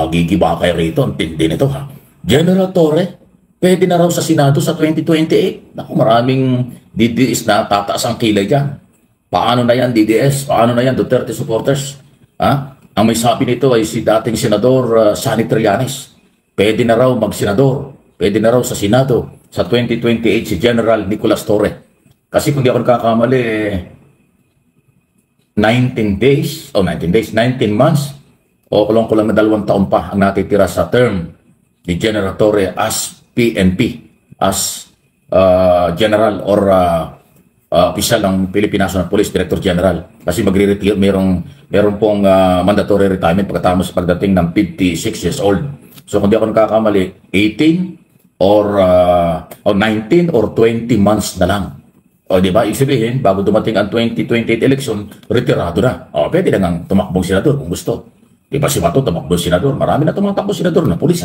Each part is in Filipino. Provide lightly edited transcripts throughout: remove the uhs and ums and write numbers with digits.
magigiba kayo rito. Ang tindi nito ha. General Torre, pwede na raw sa Senado sa 2028. Naku, maraming DDS na tataas ang kilay dyan. Paano na yan DDS? Paano na yan Duterte supporters? Ha? Ang may sabi nito ay si dating Senador Sonny Trillanes. Pwede na raw mag-senador. Pwede na raw sa Senado sa 2028 si General Nicolas Torre. Kasi kung di ako nakakamali, 19 months o kulang-kulang na 2 taon pa ang natitira sa term ni General Torre as PNP, as General or official ng Philippine National Police Director General. Kasi magre-retire, meron pong mandatory retirement pagkatapos pagdating ng 56 years old. So kung di ako nakakamali, 18 or 19 or 20 months na lang. O di ba, ibig sabihin, bago dumating ang 2028 election, retirado na. O pwede na nga tumakbong senador kung gusto. Di ba si Bato tumakbong senador? Marami na tumatakbong senador na pulis.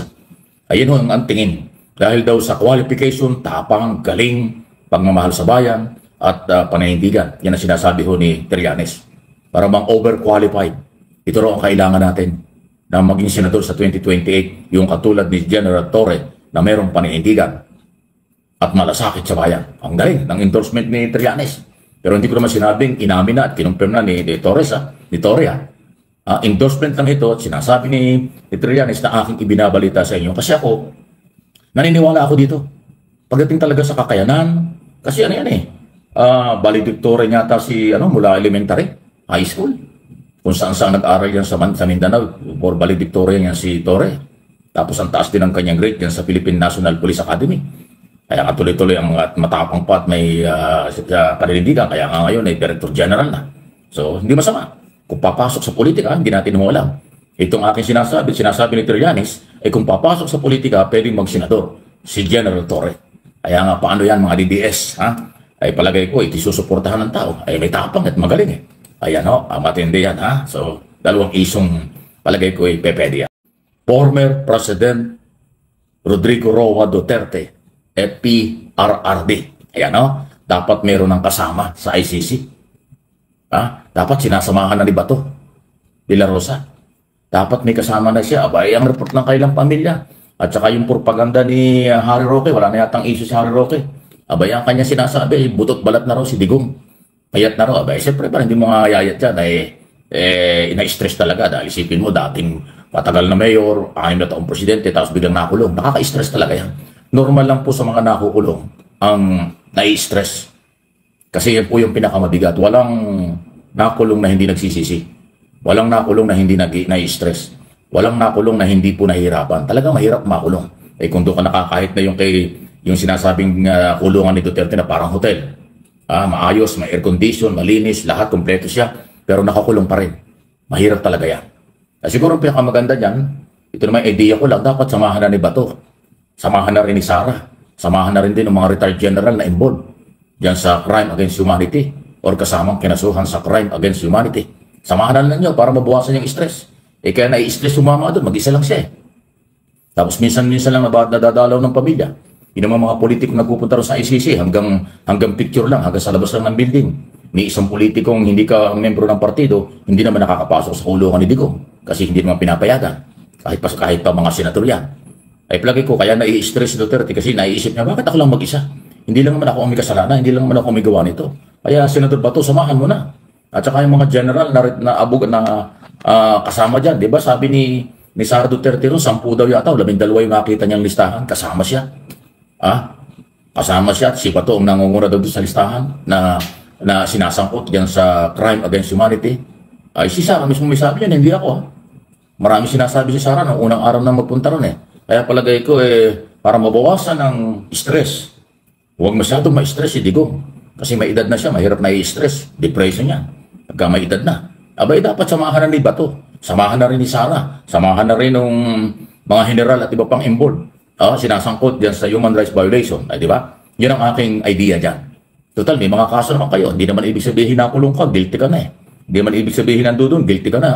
Ayun ho ang tingin. Dahil daw sa qualification, tapang, galing, pagmamahal sa bayan, at pananindigan. Yan ang sinasabi ho ni Trillanes. Para bang overqualified. Ito raw ang kailangan natin na maging senador sa 2028, yung katulad ni General Torre na mayroong paninindigan at malasakit sa bayan. Ang galing ng endorsement ni Trillanes. Pero hindi ko naman sinabing inamin na at kinumpirm na ni Torres, ni Torre. Endorsement lang ito at sinasabi ni Trillanes na aking ibinabalita sa inyo. Kasi ako, naniniwala ako dito. Pagdating talaga sa kakayanan, kasi ano yan valedictorian yata si mula elementary, high school. Kung saan nag-aral yan sa Mindanao, for valedictorian yan si Torre. Tapos ang taas din ang kanyang grade yan sa Philippine National Police Academy. Kaya nga tuloy-tuloy ang matapang pa at may paninindigan. Kaya nga ngayon ay Director General na. So hindi masama. Kung papasok sa politika, hindi natin mo alam. Itong aking sinasabi ni Trillanes, ay kung papasok sa politika, pwedeng mag-senador. Si General Torre. Kaya nga paano yan mga DDS, ay palagay ko, isusuportahan ng tao. Ay may tapang at magaling Ayan matindi yan So, dalawang isong palagay ko ay pepede yan. Former President Rodrigo Roa Duterte, FPRRD. Ayan dapat meron ng kasama sa ICC. Dapat sinasamahan na ni Bato de la Rosa. Dapat may kasama na siya. Abay, ang report ng kailang pamilya. At saka yung propaganda ni Harry Roque, wala na yatang issue si Harry Roque. Abay, ang kanya sinasabi, butot balat na raw si Digong. Payat na raw. Abay, siyempre parang hindi mo nga yayat yan. Ina-stress talaga dahil isipin mo, dating matagal na mayor, 6 na taong presidente, tapos biglang nakulong. Nakaka-stress talaga yan. Normal lang po sa mga nakukulong ang nai-stress. Kasi yan po yung pinakamabigat. Walang nakulong na hindi nagsisisi. Walang nakulong na hindi nai-stress. Walang nakulong na hindi po nahihirapan. Talagang mahirap makulong. Kung doon ka nakakahit na yung sinasabing kulungan ni Duterte na parang hotel. Maayos, may air condition, malinis, lahat kompleto siya. Pero nakakulong pa rin. Mahirap talaga yan. Siguro ang pinakamaganda dyan, ito naman idea ko lang, dapat samahan na ni Bato. Samahan na rin ni Sara. Samahan na rin din ng mga retired general na involved diyan sa crime against humanity or kasamang kinasuhan sa crime against humanity. Samahan na lang nyo para mabawasan yung stress. Kaya nai-stress sumama doon, mag-isa lang siya Tapos minsan-minsan lang nadadalaw ng pamilya. Yun ang mga politiko na pupunta rin sa ICC hanggang picture lang, hanggang sa labas lang ng building. Ni isang politikong hindi ka membro ng partido, hindi naman nakakapasok sa kulungan ni Digong kasi hindi naman pinapayagan. Kahit pa mga senador yan. Ay palagi ko, kaya nai-stress si Duterte kasi naiisip niya, bakit ako lang mag-isa? Hindi lang naman ako ang may kasalanan, hindi lang naman ako may gawa nito. Kaya Senador Bato, samahan mo na. At saka yung mga general na kasama dyan, di ba sabi ni Sara Duterte ron, 10 daw yata, 12 yung nakita niyang listahan, kasama siya. Kasama siya, si Bato ang nangunguna daw sa listahan na sinasangkot dyan sa crime against humanity. Ay si Sara mismo may sabi yan, hindi ako. Marami sinasabi si Sara noong unang araw na magpunta ron Kaya palagay ko para mabawasan ng stress, huwag masyadong ma-stress si Digong. Kasi may edad na siya, mahirap na i-stress, depression yan. Pagka may edad na. Abay, dapat samahan na ni Bato. Samahan na rin ni Sara. Samahan na rin ng mga general at iba pang involved. Sinasangkot dyan sa human rights violation. Ay, di ba? Yun ang aking idea dyan. Total, may mga kaso naman kayo. Hindi naman ibig sabihin nakulong ka, guilty ka na Hindi naman ibig sabihin nandudun, guilty ka na,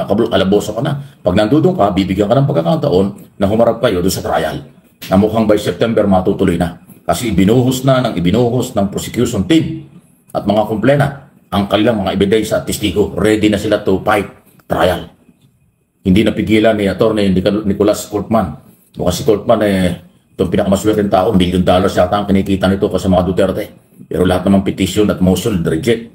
kalaboso ka na. Pag nandudun ka, bibigyan ka ng pagkakataon na humarap kayo doon sa trial. Na mukhang by September matutuloy na. Kasi ibinuhos ng prosecution team at mga komplena ang kanilang mga ebidensya at testigo. Ready na sila to fight trial. hindi napigilan ni Atty. Nicolas Coltman. Mukhang si Coltman itong pinakamaswerteng tao, $1 million yata ang kinikita nito kasi mga Duterte. Pero lahat naman petition at motion, reject.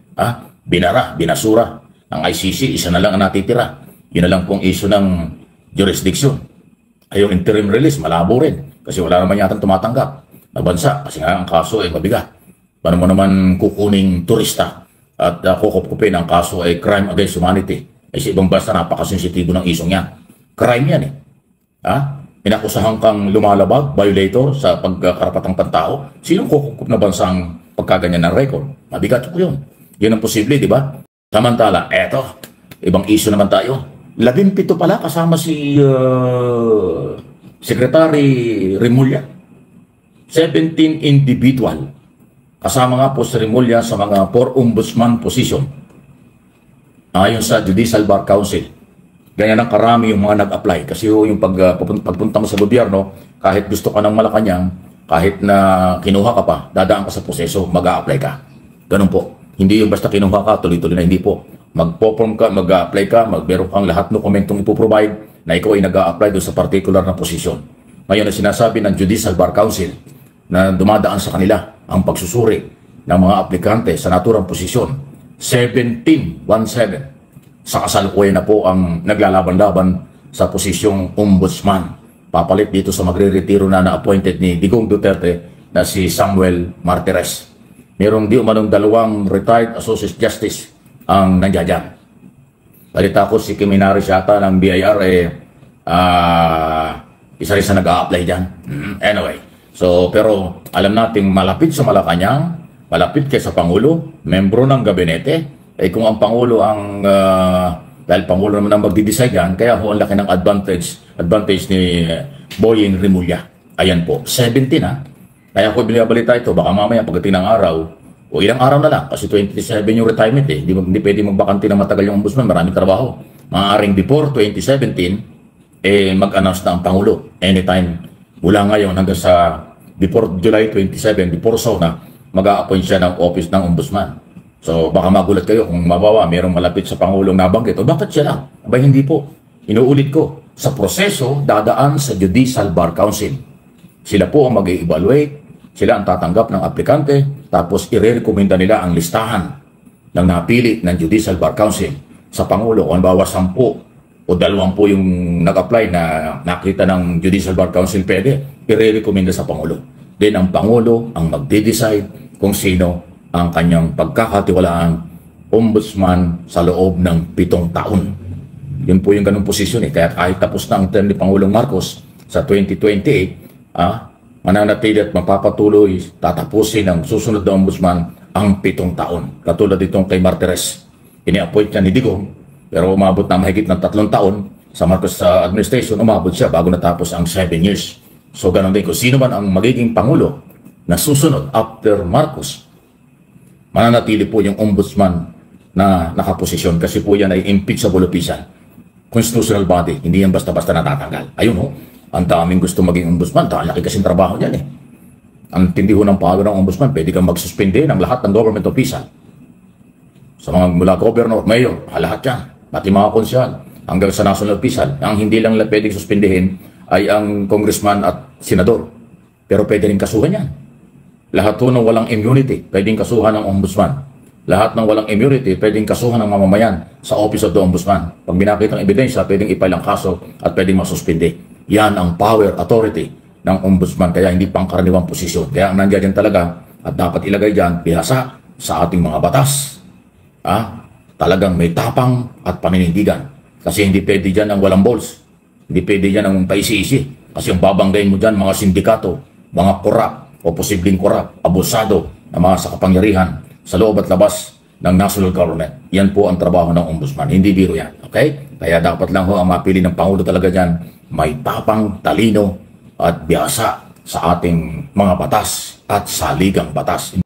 Binara, binasura. Ang ICC, isa na lang ang natitira. Yun na lang pong issue ng jurisdiction. Ay yung interim release, malabo rin. Kasi wala naman yata tumatanggap na bansa. Kasi nga ang kaso ay mabigat. Paano mo naman kukuning turista at kukupkupin ang kaso ay crime against humanity? Ay sa ibang bansa napakasensitibo ng isong yan. Crime yan Inakusahan kang lumalabag, violator sa pagkarapatang pantao. Sinong kukukup na bansang pagkaganyan ng record? Mabigat po yun. Yun ang posible, di ba? Samantala, eto, ibang issue naman tayo. 17 pala kasama si Secretary Remulla. 17 individual. Kasama nga po si Remulla sa mga 4 ombudsman position. Ayon sa Judicial Bar Council. Ganyan ang karami yung mga nag-apply. Kasi yung pagpunta mo sa gobyerno, kahit gusto ka ng Malacanang, kahit na kinuha ka pa, dadaan ka sa proseso, mag-a-apply ka. Ganun po. Hindi yung basta kinuha ka, tuloy-tuloy na, hindi po. Mag-perform ka, mag-a-apply ka, meron kang lahat ng dokumentong ipoprovide na ikaw ay nag-a-apply doon sa particular na posisyon. Ngayon na sinasabi ng Judicial Bar Council na dumadaan sa kanila ang pagsusuri ng mga aplikante sa naturang posisyon. 17 sa kasalukuyan na po ang naglalaban-laban sa posisyong ombudsman. Papalit dito sa magre-retiro na na-appointed ni Digong Duterte na si Samuel Martires. Merong di umanong 2 retired associate justice ang nandiyan. Balita ko si Kiminaris yata ng BIR isa rin sa nag-a-apply dyan. Anyway, pero alam nating malapit sa Malacanang, malapit kay sa Pangulo, membro ng gabinete. Kung ang Pangulo ang, dahil Pangulo naman ang magdi-decide yan, kaya ho ang laki ng advantage ni Boying Remulla. Ayan po, 17 Kaya ko binabalita ito, baka mamaya pagdating ng araw, o ilang araw na lang, kasi 27 yung retirement hindi pwede magbakante ng matagal yung ombudsman, maraming trabaho. Maaaring before 2017, mag-announce na ang Pangulo. Anytime, mula ngayon hanggang sa before July 27, before SONA, mag-a-appoint siya ng office ng ombudsman. So baka magulat kayo kung mabawa mayroong malapit sa Pangulong nabanggit. O bakit siya lang? Abay hindi po. Inuulit ko. Sa proseso, dadaan sa Judicial Bar Council. Sila po ang mag-evaluate. Sila ang tatanggap ng aplikante. Tapos i-recommenda nila ang listahan ng napili ng Judicial Bar Council sa Pangulo. Kung bawa 10 o 20 yung nag-apply na nakita ng Judicial Bar Council, pwede i-recommenda sa Pangulo. Then ang Pangulo ang magde-decide kung sino ang kanyang pagkakatiwalaan ombudsman sa loob ng 7 taon. Yun po yung ganung posisyon Kaya kahit tapos na ang term ni Pangulong Marcos sa 2028, mananatili at mapapatuloy, tatapusin ng susunod na ombudsman ang 7 taon. Katulad itong kay Martires. Ini-appoint niya ni Digong, pero umabot na mahigit ng 3 taon sa Marcos administration, umabot siya bago natapos ang 7 years. So ganun din kung sino man ang magiging Pangulo na susunod after Marcos, mananatili po yung ombudsman na nakaposisyon kasi po yan ay impeachable official. Constitutional body, hindi yan basta-basta natatanggal. Ayun ang daming gusto maging ombudsman, laki kasing trabaho niyan Ang tindi ng power ng ombudsman, pwede kang magsuspende ng lahat ng government official. Sa mga mula governor, mayor, lahat yan. Pati mga konsyal, hanggang sa national official. Ang hindi lang pwedeng suspendehin ay ang congressman at senador. Pero pwede rin kasuhan yan. Lahat po ng walang immunity, pwedeng kasuhan ng ombudsman. Lahat ng walang immunity, pwedeng kasuhan ng mamamayan sa Office of the Ombudsman. Pag binakit ang ebidensya, pwedeng ipailang kaso at pwedeng masuspinde. Yan ang power, authority ng ombudsman. Kaya hindi pangkaraniwang posisyon. Kaya ang nandiyan talaga at dapat ilagay dyan, bihasa sa ating mga batas. Talagang may tapang at paninindigan. Kasi hindi pwede dyan ang walang balls. Hindi pwede dyan ang paisi-isi. Kasi yung babanggain mo dyan, mga sindikato, mga korap, o posibleng korap, abusado na mga sa kapangyarihan sa loob at labas ng national government. Yan po ang trabaho ng ombudsman. Hindi biro yan. Okay? Kaya dapat lang ang mapili ng Pangulo talaga dyan, may tapang, talino at biyasa sa ating mga batas at saligang batas.